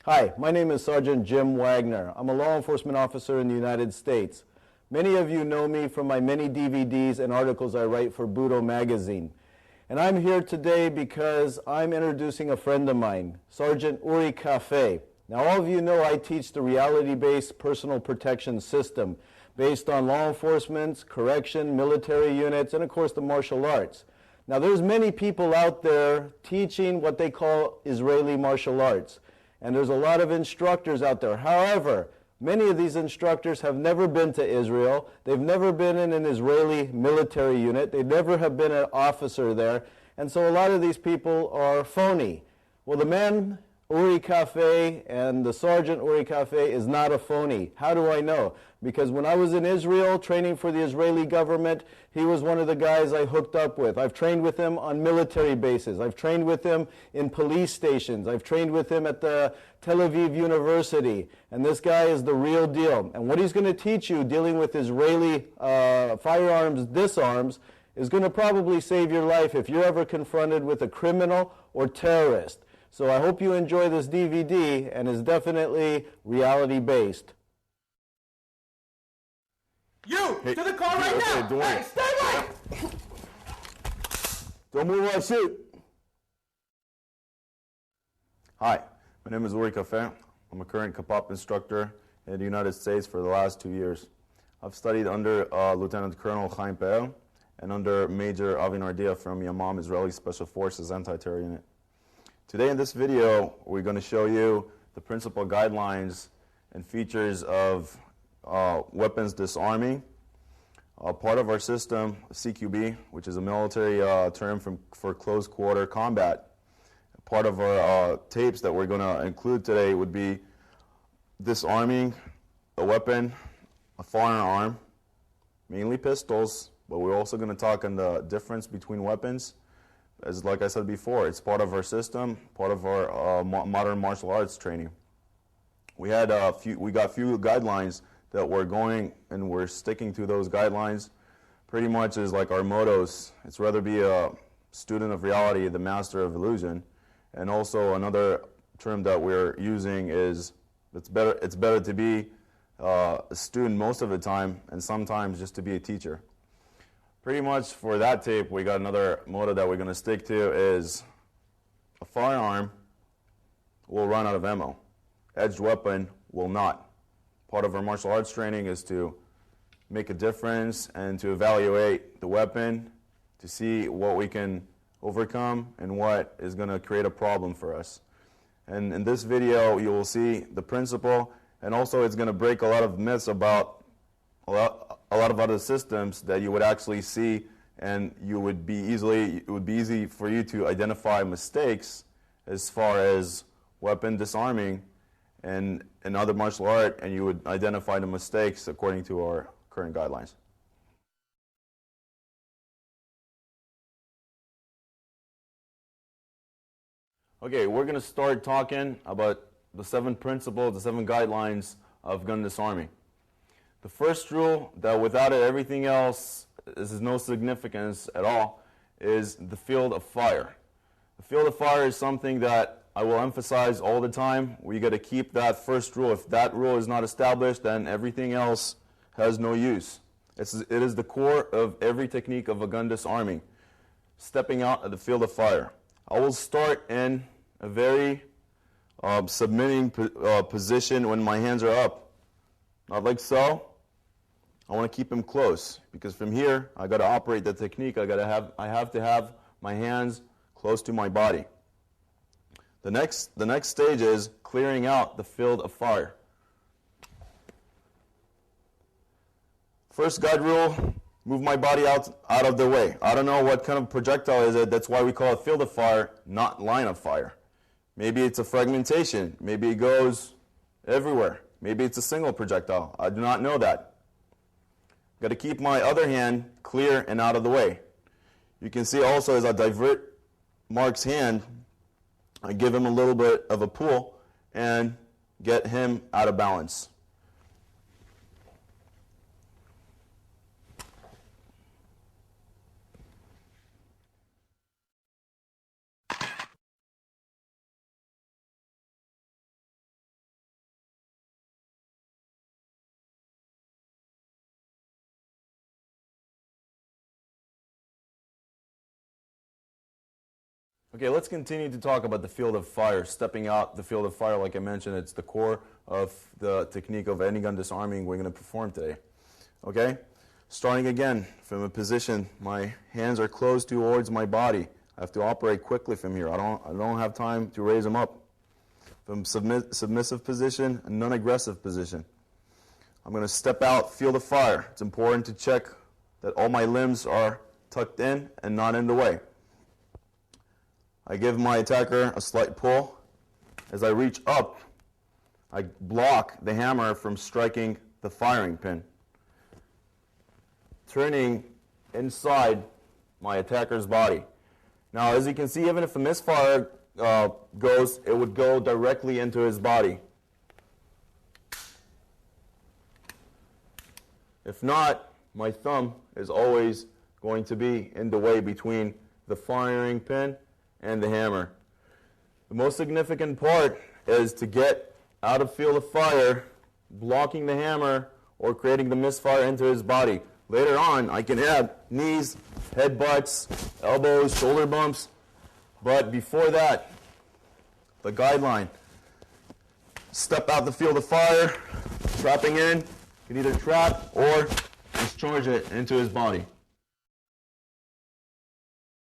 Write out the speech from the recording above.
Hi, my name is Sergeant Jim Wagner. I'm a law enforcement officer in the United States. Many of you know me from my many DVDs and articles I write for Budo magazine. And I'm here today because I'm introducing a friend of mine, Sergeant Uri Cafe. Now, all of you know I teach the reality-based personal protection system based on law enforcement, correction, military units, and of course the martial arts. Now, there's many people out there teaching what they call Israeli martial arts. And there's a lot of instructors out there. However, many of these instructors have never been to Israel. They've never been in an Israeli military unit. They never have been an officer there. And so a lot of these people are phony. Well, the man Uri Cafe and the Sergeant Uri Cafe is not a phony. How do I know? Because when I was in Israel training for the Israeli government, he was one of the guys I hooked up with. I've trained with him on military bases. I've trained with him in police stations. I've trained with him at the Tel Aviv University. And this guy is the real deal. And what he's going to teach you dealing with Israeli firearms disarms is going to probably save your life if you're ever confronted with a criminal or terrorist. So I hope you enjoy this DVD, and it's definitely reality-based. You! To the car right now! Don't Hey, stay right! Don't move while I shoot. Hi, my name is Uri Cafe. I'm a current Kapop instructor in the United States for the last 2 years. I've studied under Lieutenant Colonel Chaim Pe'el and under Major Avi Nardia from Yamam Israeli Special Forces Anti-Terror Unit. Today in this video, we're going to show you the principal guidelines and features of weapons disarming. Part of our system, CQB, which is a military term for close quarter combat. Part of our tapes that we're going to include today would be disarming a weapon, a firearm, mainly pistols, but we're also going to talk on the difference between weapons. As like I said before, it's part of our system, part of our modern martial arts training. We got few guidelines that we're going and we're sticking to those guidelines. Pretty much is like our mottos. It's rather be a student of reality, the master of illusion. And also another term that we're using is it's better to be a student most of the time and sometimes just to be a teacher. Pretty much for that tape, we got another motto that we're going to stick to is a firearm will run out of ammo. Edged weapon will not. Part of our martial arts training is to make a difference and to evaluate the weapon to see what we can overcome and what is going to create a problem for us. And in this video, you will see the principle, and also it's going to break a lot of myths about a lot of other systems that you would actually see, and it would be easy for you to identify mistakes as far as weapon disarming and other martial art, and you would identify the mistakes according to our current guidelines. Okay, we're going to start talking about the 7 principles, the 7 guidelines of gun disarming. The first rule, that without it everything else is no significance at all, is the field of fire. The field of fire is something that I will emphasize all the time. We got to keep that first rule. If that rule is not established, then everything else has no use. It is the core of every technique of a gun disarming, stepping out of the field of fire. I will start in a very submitting position when my hands are up. Not like so. I want to keep them close because from here I got to operate the technique. I have to have my hands close to my body. The next stage is clearing out the field of fire. First guide rule, move my body out of the way. I don't know what kind of projectile is it. That's why we call it field of fire, not line of fire. Maybe it's a fragmentation. Maybe it goes everywhere. Maybe it's a single projectile. I do not know that. Got to keep my other hand clear and out of the way. You can see also as I divert Mark's hand, I give him a little bit of a pull and get him out of balance. Okay, let's continue to talk about the field of fire. Stepping out the field of fire, like I mentioned, it's the core of the technique of any gun disarming we're going to perform today. Okay? Starting again from a position, my hands are closed towards my body. I have to operate quickly from here. I don't have time to raise them up. From submissive position, a non-aggressive position. I'm going to step out, field of fire. It's important to check that all my limbs are tucked in and not in the way. I give my attacker a slight pull. As I reach up, I block the hammer from striking the firing pin, turning inside my attacker's body. Now, as you can see, even if the misfire goes, it would go directly into his body. If not, my thumb is always going to be in the way between the firing pin and the hammer. The most significant part is to get out of field of fire, blocking the hammer or creating the misfire into his body. Later on, I can add knees, headbutts, elbows, shoulder bumps, but before that, the guideline, step out the field of fire, trapping in, you can either trap or discharge it into his body.